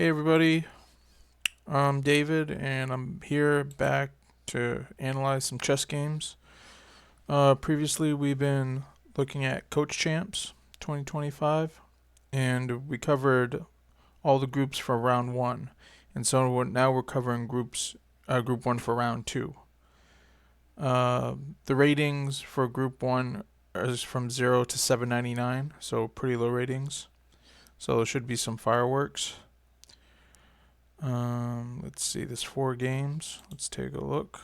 Hey everybody, I'm David and I'm here back to analyze some chess games. Previously, we've been looking at Coach Champs 2025 and we covered all the groups for round one. And so now we're covering group one for round two. The ratings for group one is from 0 to 799, so pretty low ratings. So there should be some fireworks. Let's see, there's 4 games. Let's take a look.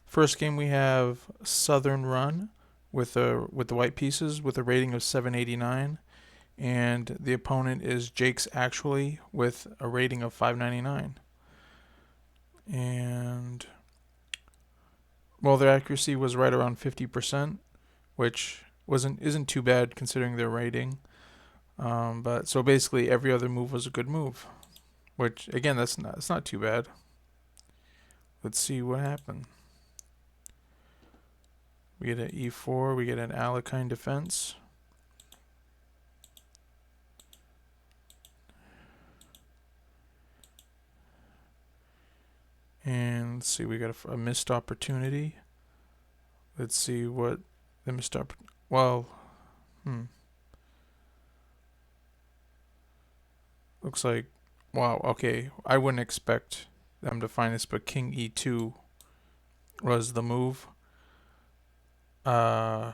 First game we have Southern Run with the white pieces with a rating of 789, and the opponent is Jake's Actually with a rating of 599. And well, their accuracy was right around 50%, which isn't too bad considering their rating. But so basically every other move was a good move, which again it's not too bad. Let's see what happened. We get an e4, we get an Alekhine defense. And let's see, we got a missed opportunity. Let's see what the missed opportunity. Well, looks like, wow, okay. I wouldn't expect them to find this, but King e2 was the move. Yeah,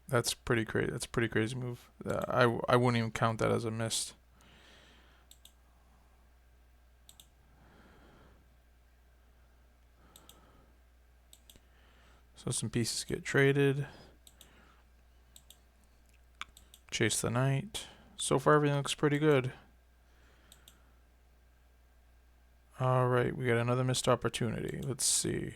that's pretty crazy. That's a pretty crazy move. I wouldn't even count that as a missed. So some pieces get traded. Chase the knight. So far everything looks pretty good. Alright, we got another missed opportunity. Let's see.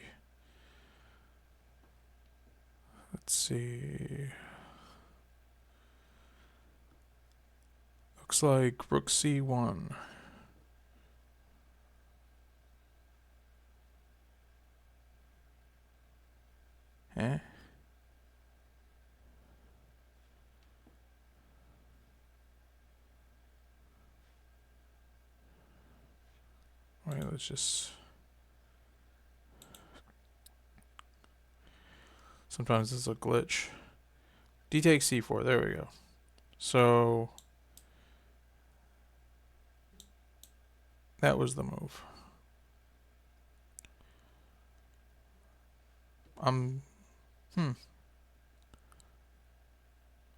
Looks like rook c1. Eh? Wait, let's just... Sometimes it's a glitch. D takes c4. There we go. So that was the move. I'm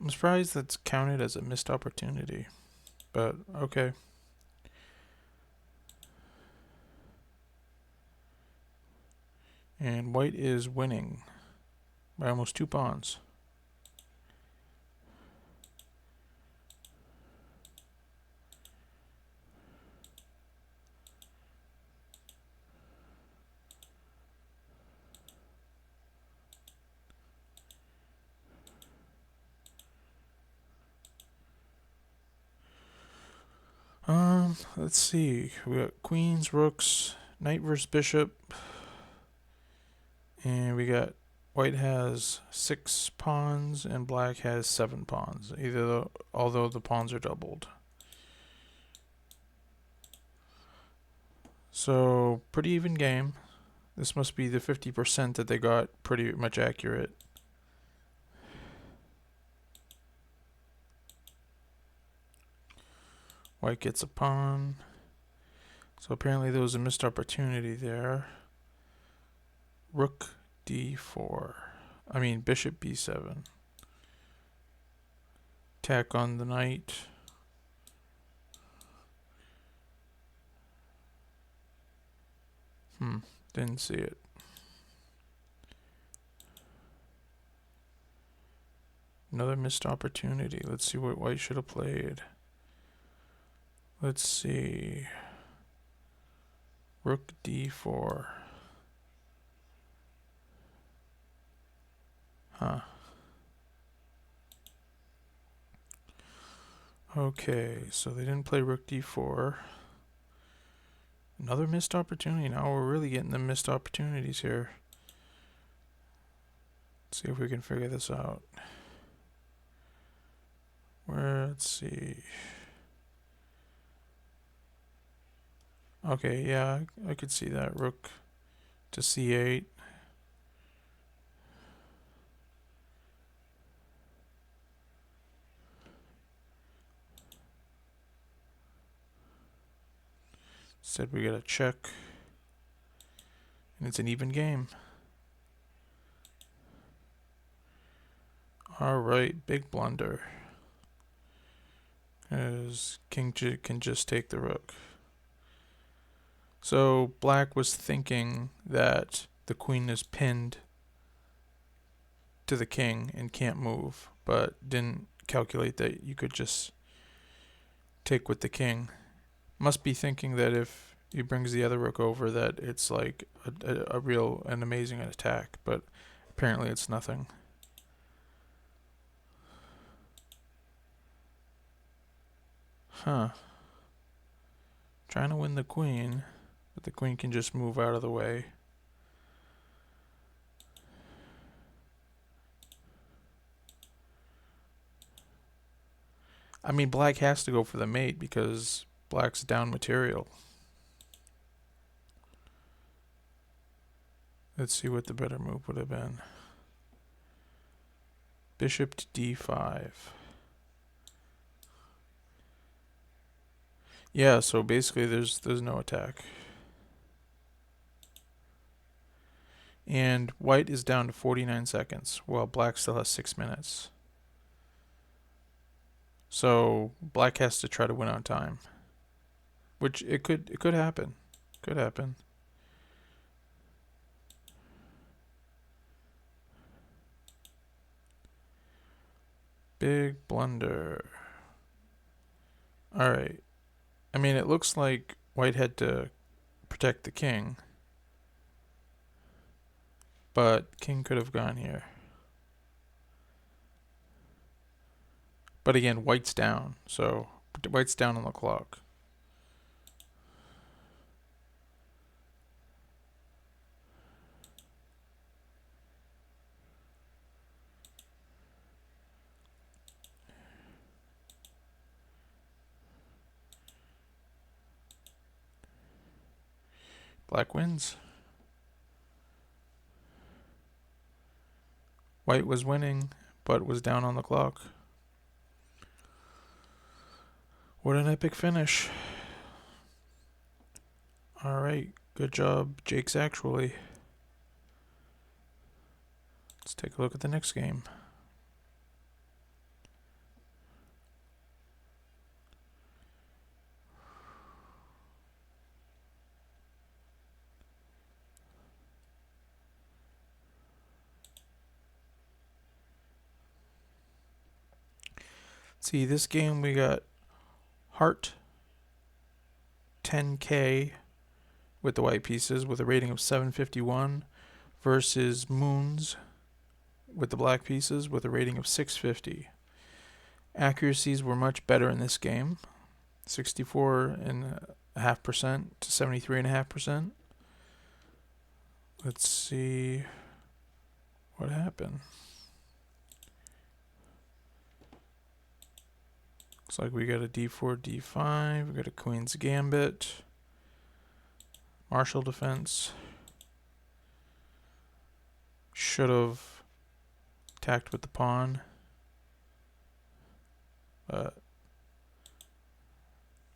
surprised that's counted as a missed opportunity, but okay. And white is winning by almost 2 pawns. Let's see. We got queens, rooks, knight versus bishop, and we got white has 6 pawns and black has 7 pawns. Although the pawns are doubled. So pretty even game. This must be the 50% that they got pretty much accurate. White gets a pawn. So apparently there was a missed opportunity there. Rook d4. I mean bishop b7. Attack on the knight. Didn't see it. Another missed opportunity. Let's see what white should have played. Let's see. Rook d4. Huh. Okay, so they didn't play rook d4. Another missed opportunity. Now we're really getting the missed opportunities here. Let's see if we can figure this out. Let's see. Okay, yeah, I could see that. Rook to c8. Said we got a check. And it's an even game. Alright, big blunder. As king can just take the rook. So black was thinking that the queen is pinned to the king and can't move, but didn't calculate that you could just take with the king. Must be thinking that if he brings the other rook over that it's like an amazing attack, but apparently it's nothing. Huh. Trying to win the queen, but the queen can just move out of the way. I mean, black has to go for the mate because black's down material. Let's see what the better move would have been. Bishop to d5. Yeah, so basically there's no attack. And white is down to 49 seconds, while black still has 6 minutes. So black has to try to win on time. Which it could happen. Could happen. Big blunder. Alright. I mean, it looks like white had to protect the king. But king could have gone here. But again, white's down. So white's down on the clock. Black wins. White was winning, but was down on the clock. What an epic finish. Alright, good job, Jake's actually. Let's take a look at the next game. See, this game we got Heart 10K with the white pieces with a rating of 751 versus Moons with the black pieces with a rating of 650. Accuracies were much better in this game, 64.5% to 73.5%. Let's see what happened. Looks like we got a d4, d5. We got a queen's gambit. Martial defense. Should have attacked with the pawn.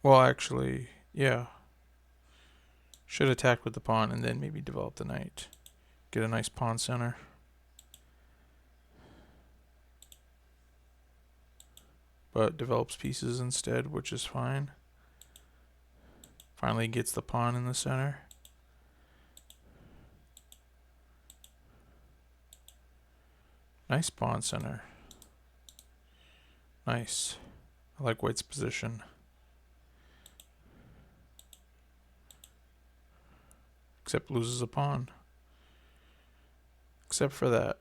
Well, actually, yeah. Should attack with the pawn and then maybe develop the knight. Get a nice pawn center. But develops pieces instead, which is fine. Finally gets the pawn in the center. Nice pawn center. Nice. I like white's position. Except loses a pawn. Except for that.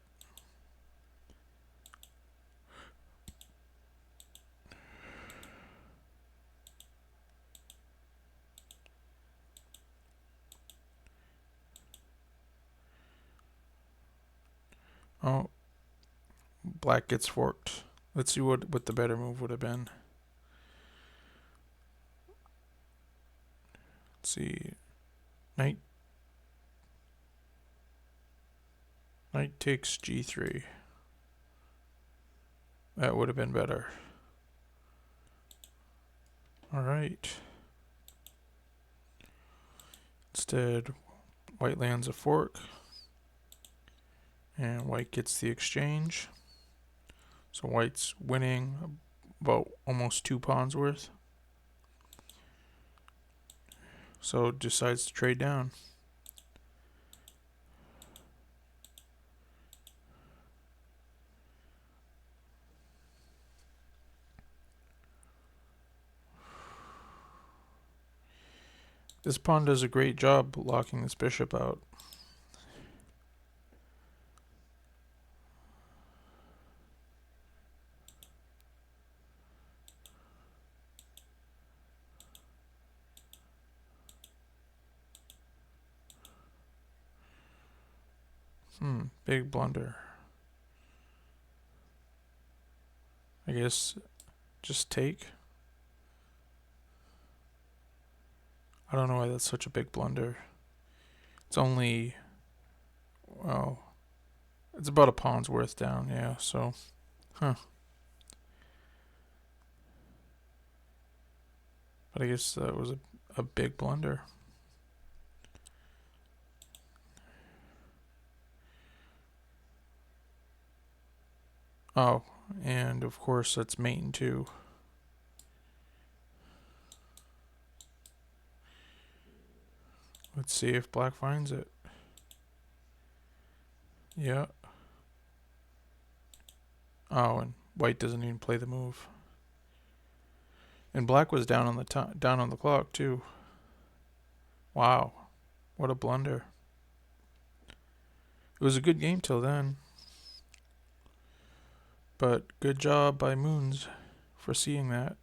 Oh. Black gets forked. Let's see what the better move would have been. Let's see. Knight takes g3. That would have been better. Alright. Instead, white lands a fork. And white gets the exchange. So white's winning about almost 2 pawns worth. So decides to trade down. This pawn does a great job locking this bishop out. Big blunder. I guess just take. I don't know why that's such a big blunder. It's only, well, it's about a pawn's worth down, yeah, so, But I guess that was a big blunder. Oh, and of course that's mate too. Let's see if black finds it. Yeah. Oh, and white doesn't even play the move. And black was down on the clock too. Wow, what a blunder. It was a good game till then. But good job by Moons for seeing that.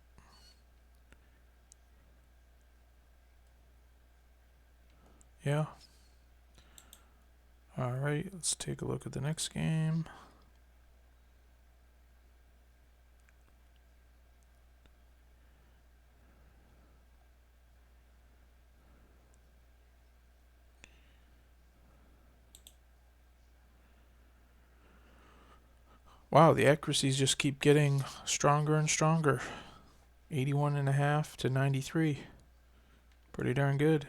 Yeah. Alright, let's take a look at the next game. Wow, the accuracies just keep getting stronger and stronger. 81.5 to 93. Pretty darn good.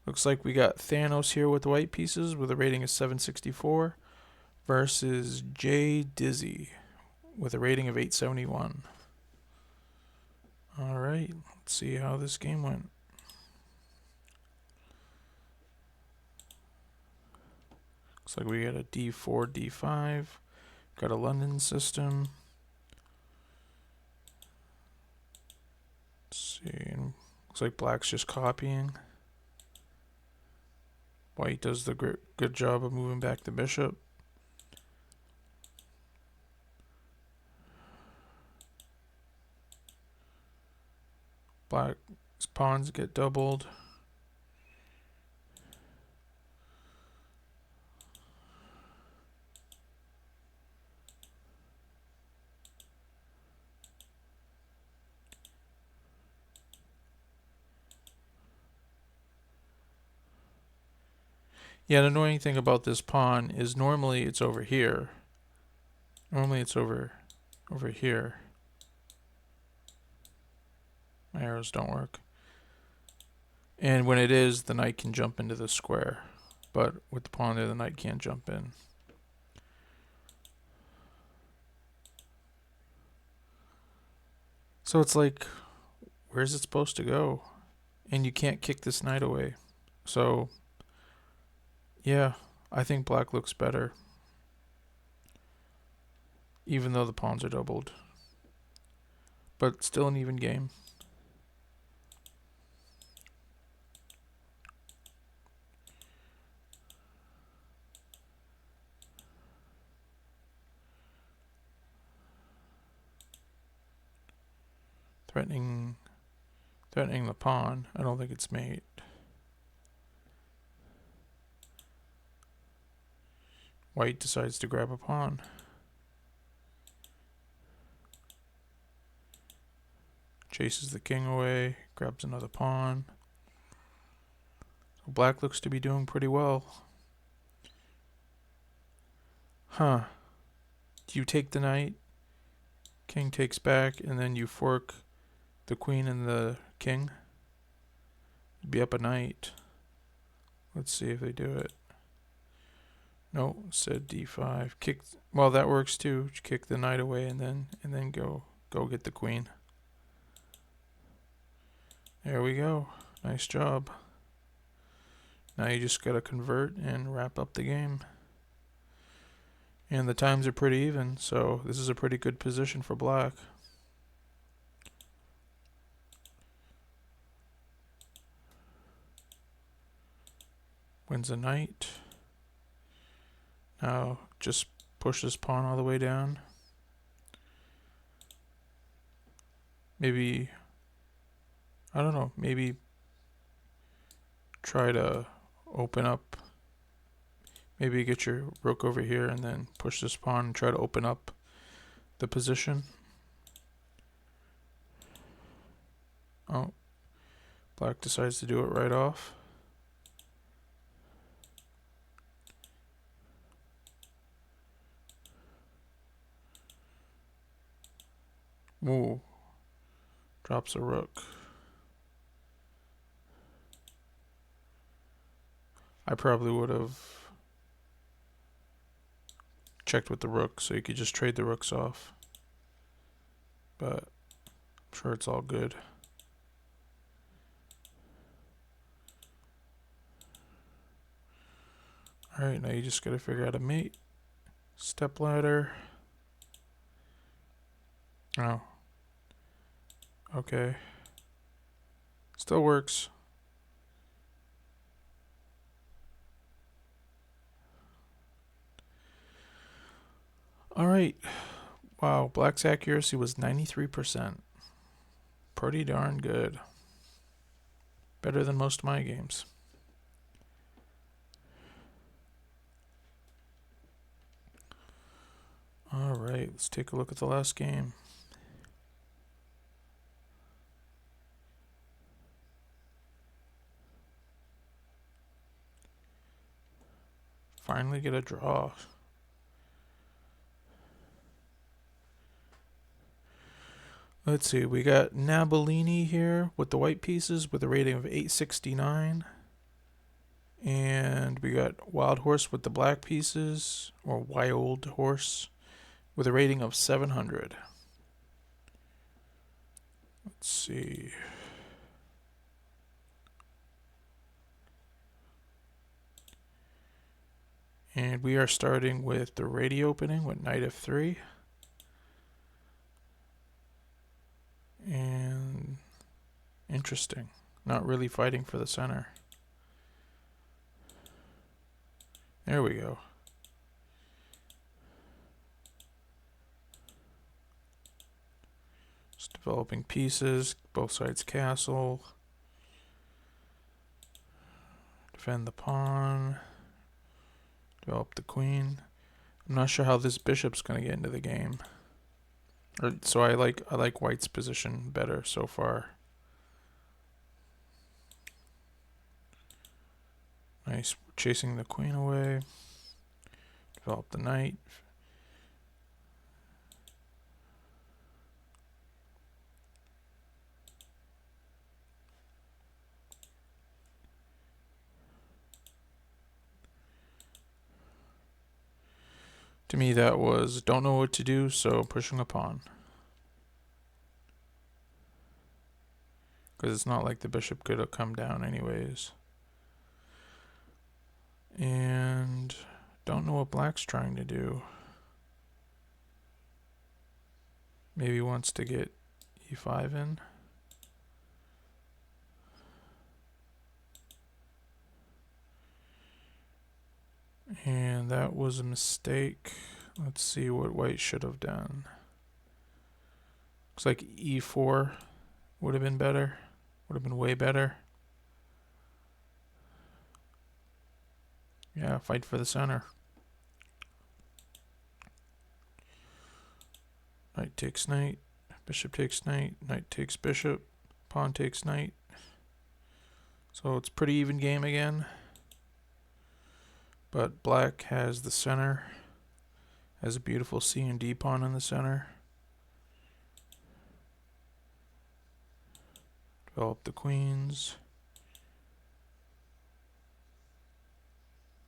Looks like we got Thanos here with the white pieces with a rating of 764 versus Jay Dizzy with a rating of 871. Alright, let's see how this game went. Looks like we got a D4, D5. Got a London system. Let's see. Looks like black's just copying. White does the good job of moving back the bishop. Black's pawns get doubled. Yeah, the annoying thing about this pawn is normally it's over here. Normally it's over here. My arrows don't work. And when it is, the knight can jump into the square. But with the pawn there, the knight can't jump in. So it's like, where's it supposed to go? And you can't kick this knight away. So, yeah, I think black looks better. Even though the pawns are doubled. But still an even game. Threatening the pawn. I don't think it's mate. White decides to grab a pawn. chases the king away, grabs another pawn. So black looks to be doing pretty well. Huh. You take the knight, king takes back, and then you fork the queen and the king. You'd be up a knight. Let's see if they do it. No, said d5. Kick. Well, that works too. Kick the knight away and then go get the queen. There we go. Nice job. Now you just gotta convert and wrap up the game. And the times are pretty even, so this is a pretty good position for black. Wins a knight. Now just push this pawn all the way down. Maybe, I don't know, maybe try to open up. Maybe get your rook over here and then push this pawn and try to open up the position. Oh, black decides to do it right off. Ooh, drops a rook. I probably would have checked with the rook so you could just trade the rooks off. But I'm sure it's all good. Alright, now you just gotta figure out a mate. Step ladder. Oh. Okay. Still works. Alright. Wow, black's accuracy was 93%. Pretty darn good. Better than most of my games. Alright, let's take a look at the last game. Finally get a draw. Let's see, we got Nabellini here with the white pieces with a rating of 869. And we got Wild Horse with the black pieces, or Wild Horse, with a rating of 700. Let's see. And we are starting with the ready opening with knight f3. And interesting. Not really fighting for the center. There we go. Just developing pieces, both sides castle. Defend the pawn. Develop the queen. I'm not sure how this bishop's gonna get into the game. So I like white's position better so far. Nice, chasing the queen away. Develop the knight. To me, that was don't know what to do, so pushing a pawn. Because it's not like the bishop could have come down anyways. And don't know what black's trying to do. Maybe wants to get e5 in. And that was a mistake. Let's see what white should have done. Looks like e4 would have been better. Would have been way better. Yeah, fight for the center. Knight takes knight. Bishop takes knight, knight takes bishop, pawn takes knight. So it's pretty even game again. But black has the center, has a beautiful C and D pawn in the center. Develop the queens.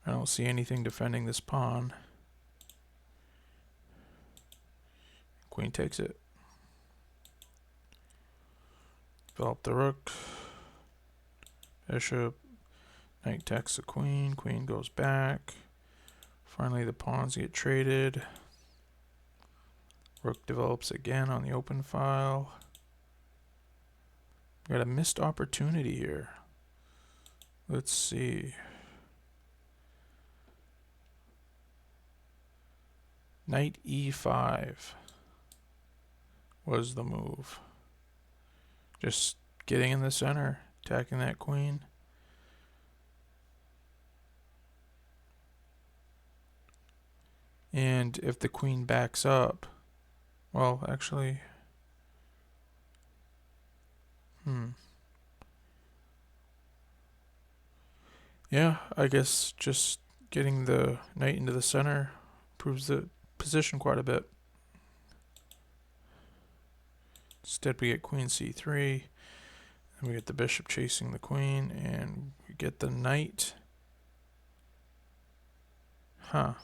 I don't see anything defending this pawn. Queen takes it. Develop the rook. Bishop. Knight attacks the queen. Queen goes back. Finally, the pawns get traded. Rook develops again on the open file. Got a missed opportunity here. Let's see. Knight e5 was the move. Just getting in the center, attacking that queen. And if the queen backs up, well, actually, yeah, I guess just getting the knight into the center proves the position quite a bit. Instead, we get queen c3, and we get the bishop chasing the queen, and we get the knight. Huh.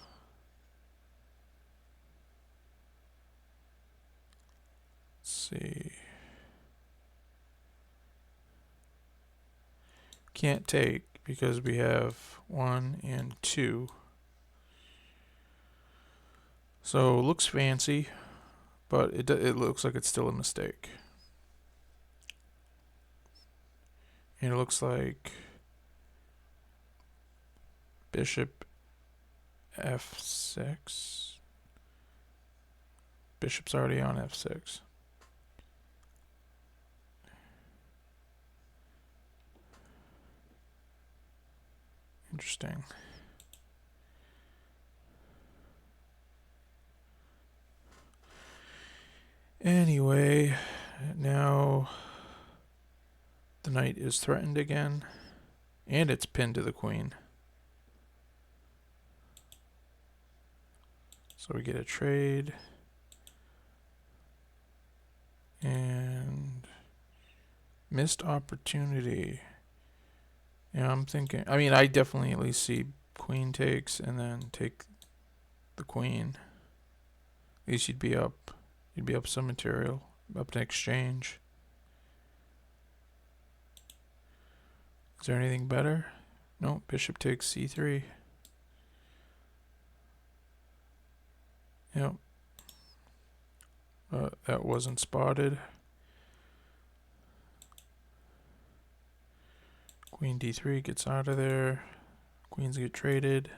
Let's see. Can't take because we have 1 and 2. So it looks fancy, but it looks like it's still a mistake. And it looks like bishop f6. Bishop's already on f6. Interesting. Anyway, now the knight is threatened again, and it's pinned to the queen. So we get a trade, and missed opportunity. Yeah, I'm thinking, I mean, I definitely at least see queen takes and then take the queen. At least you'd be up some material, up to exchange. Is there anything better? No, bishop takes c3. Yep. That wasn't spotted. Queen d3 gets out of there. Queens get traded.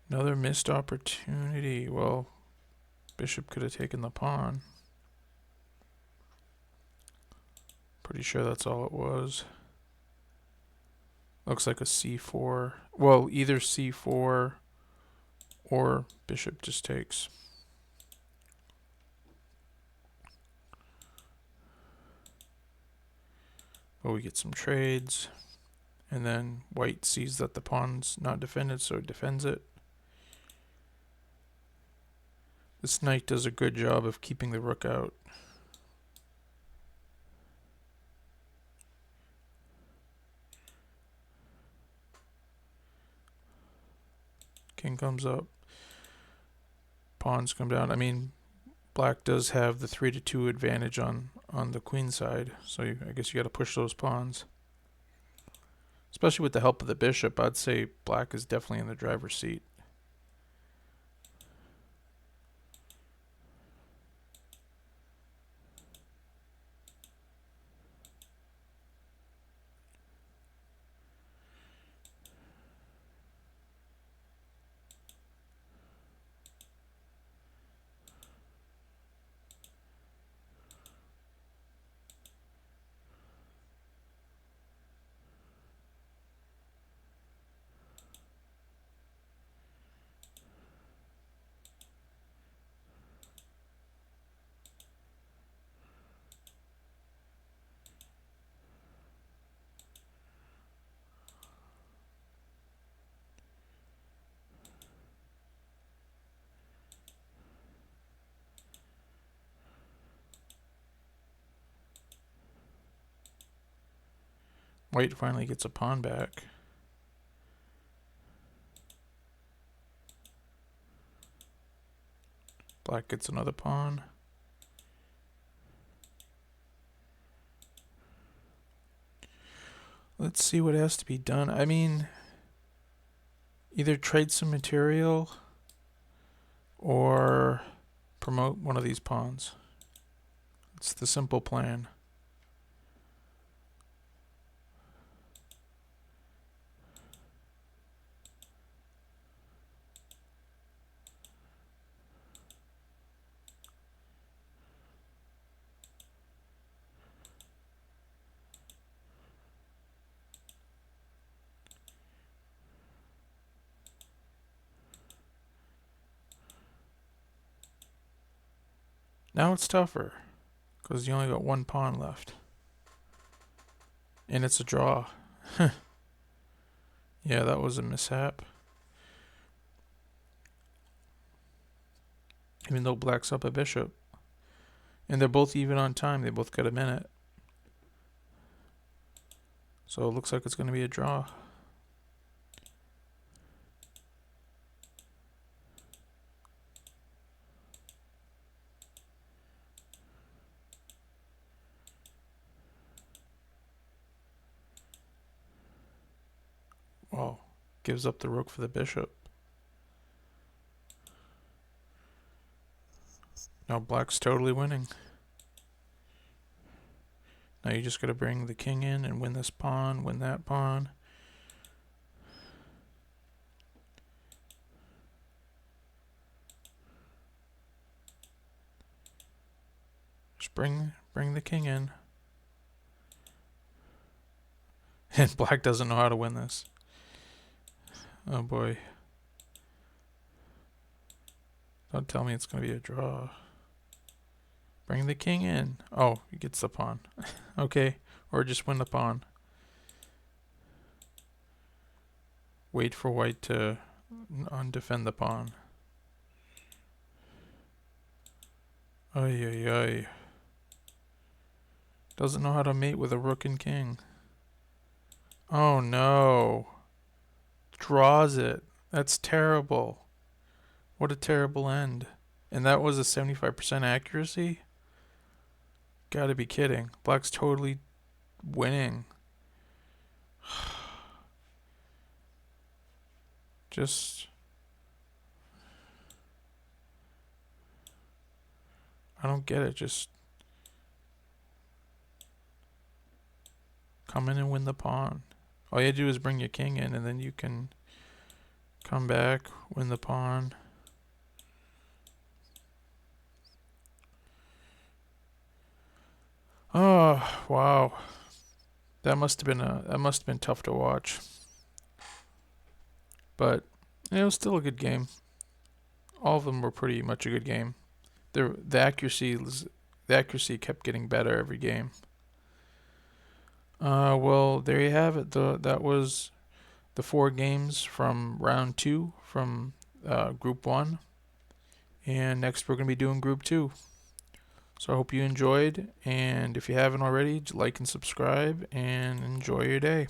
Another missed opportunity. Well, bishop could have taken the pawn. Pretty sure that's all it was. Looks like a c4. Well, either c4 or bishop just takes. But we get some trades. And then white sees that the pawn's not defended, so it defends it. This knight does a good job of keeping the rook out. King comes up. Pawns come down. I mean, black does have the 3-2 advantage on the queen side, so I guess you got to push those pawns. Especially with the help of the bishop, I'd say black is definitely in the driver's seat. White finally gets a pawn back. Black gets another pawn. Let's see what has to be done. I mean, either trade some material or promote one of these pawns. It's the simple plan. Now it's tougher because you only got one pawn left. And it's a draw. Yeah, that was a mishap. Even though black's up a bishop. And they're both even on time. They both got a minute. So it looks like it's going to be a draw. Oh, gives up the rook for the bishop. Now black's totally winning. Now you just got to bring the king in and win this pawn, win that pawn. Just bring the king in. And black doesn't know how to win this. Oh boy. Don't tell me it's going to be a draw. Bring the king in. Oh, he gets the pawn. Okay. Or just win the pawn. Wait for white to undefend the pawn. Ay, ay, ay. Doesn't know how to mate with a rook and king. Oh no. Draws it. That's terrible. What a terrible end. And that was a 75% accuracy? Gotta be kidding. Black's totally winning. Just... I don't get it. Just come in and win the pawn. All you do is bring your king in and then you can come back, win the pawn. Oh, wow. That must have been tough to watch. But it was still a good game. All of them were pretty much a good game. The accuracy kept getting better every game. Well, there you have it. That was the 4 games from round 2 from group 1. And next we're going to be doing group 2. So I hope you enjoyed, and if you haven't already, like and subscribe, and enjoy your day.